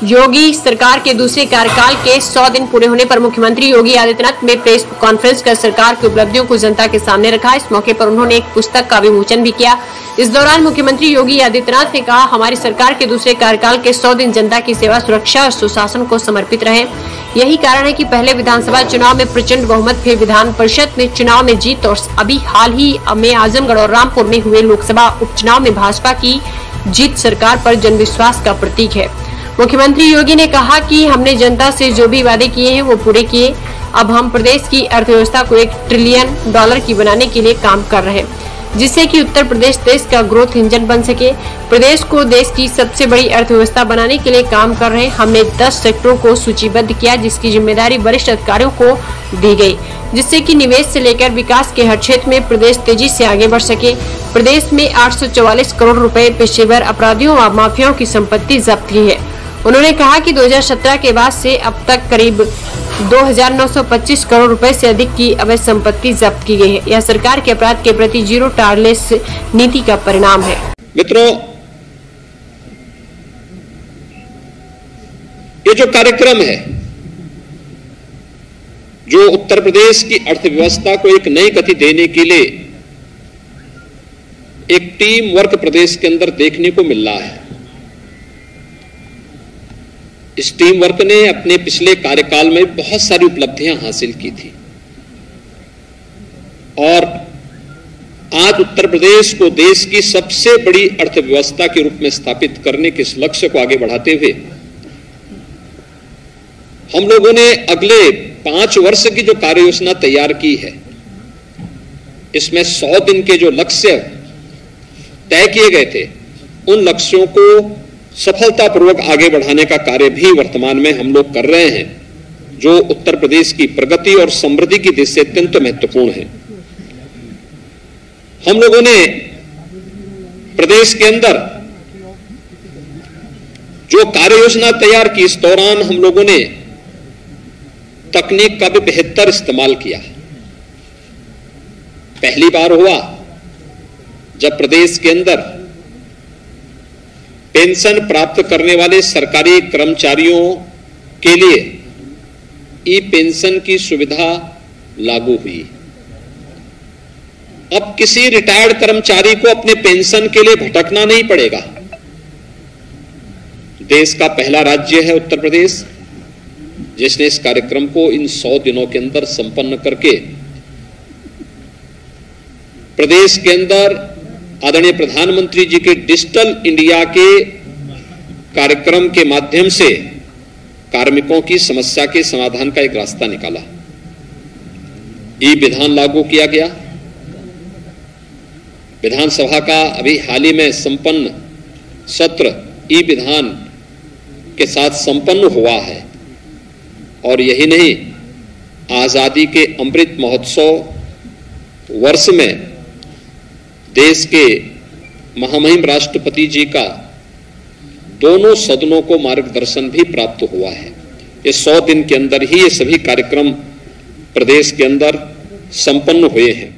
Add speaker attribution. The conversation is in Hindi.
Speaker 1: योगी सरकार के दूसरे कार्यकाल के 100 दिन पूरे होने पर मुख्यमंत्री योगी आदित्यनाथ ने प्रेस कॉन्फ्रेंस कर सरकार की उपलब्धियों को जनता के सामने रखा। इस मौके पर उन्होंने एक पुस्तक का विमोचन भी किया। इस दौरान मुख्यमंत्री योगी आदित्यनाथ ने कहा, हमारी सरकार के दूसरे कार्यकाल के 100 दिन जनता की सेवा, सुरक्षा और सुशासन को समर्पित रहे। यही कारण है कि पहले विधानसभा चुनाव में प्रचंड बहुमत, फिर विधान परिषद में चुनाव में जीत और अभी हाल ही में आजमगढ़ और रामपुर में हुए लोकसभा उपचुनाव में भाजपा की जीत सरकार पर जनविश्वास का प्रतीक है। मुख्यमंत्री योगी ने कहा कि हमने जनता से जो भी वादे किए हैं वो पूरे किए। अब हम प्रदेश की अर्थव्यवस्था को $1 ट्रिलियन की बनाने के लिए काम कर रहे हैं, जिससे कि उत्तर प्रदेश देश का ग्रोथ इंजन बन सके। प्रदेश को देश की सबसे बड़ी अर्थव्यवस्था बनाने के लिए काम कर रहे हैं। हमने 10 सेक्टरों को सूचीबद्ध किया, जिसकी जिम्मेदारी वरिष्ठ अधिकारियों को दी गई, जिससे कि निवेश से लेकर विकास के हर क्षेत्र में प्रदेश तेजी से आगे बढ़ सके। प्रदेश में 844 करोड़ रुपए पेशेवर अपराधियों व माफियाओं की संपत्ति जब्त की है। उन्होंने कहा कि 2017 के बाद से अब तक करीब 2,925 करोड़ रुपए से अधिक की अवैध संपत्ति जब्त की गई है। यह सरकार के अपराध के प्रति जीरो टॉलरेंस नीति का परिणाम है।
Speaker 2: मित्रों, ये जो कार्यक्रम है, जो उत्तर प्रदेश की अर्थव्यवस्था को एक नई गति देने के लिए एक टीम वर्क प्रदेश के अंदर देखने को मिल रहा है। इस टीम वर्क ने अपने पिछले कार्यकाल में बहुत सारी उपलब्धियां हासिल की थी और आज उत्तर प्रदेश को देश की सबसे बड़ी अर्थव्यवस्था के रूप में स्थापित करने के इस लक्ष्य को आगे बढ़ाते हुए हम लोगों ने अगले 5 वर्ष की जो कार्य योजना तैयार की है, इसमें 100 दिन के जो लक्ष्य तय किए गए थे, उन लक्ष्यों को सफलतापूर्वक आगे बढ़ाने का कार्य भी वर्तमान में हम लोग कर रहे हैं, जो उत्तर प्रदेश की प्रगति और समृद्धि की दृष्टि से अत्यंत महत्वपूर्ण है। हम लोगों ने प्रदेश के अंदर जो कार्य योजना तैयार की, इस दौरान हम लोगों ने तकनीक का भी बेहतर इस्तेमाल किया। पहली बार हुआ जब प्रदेश के अंदर पेंशन प्राप्त करने वाले सरकारी कर्मचारियों के लिए ई पेंशन की सुविधा लागू हुई। अब किसी रिटायर्ड कर्मचारी को अपने पेंशन के लिए भटकना नहीं पड़ेगा। देश का पहला राज्य है उत्तर प्रदेश, जिसने इस कार्यक्रम को इन 100 दिनों के अंदर संपन्न करके प्रदेश के अंदर आदरणीय प्रधानमंत्री जी के डिजिटल इंडिया के कार्यक्रम के माध्यम से कार्मिकों की समस्या के समाधान का एक रास्ता निकाला। ई विधान लागू किया गया। विधानसभा का अभी हाल ही में संपन्न सत्र ई विधान के साथ संपन्न हुआ है और यही नहीं, आजादी के अमृत महोत्सव वर्ष में देश के महामहिम राष्ट्रपति जी का दोनों सदनों को मार्गदर्शन भी प्राप्त हुआ है। ये 100 दिन के अंदर ही ये सभी कार्यक्रम प्रदेश के अंदर संपन्न हुए हैं।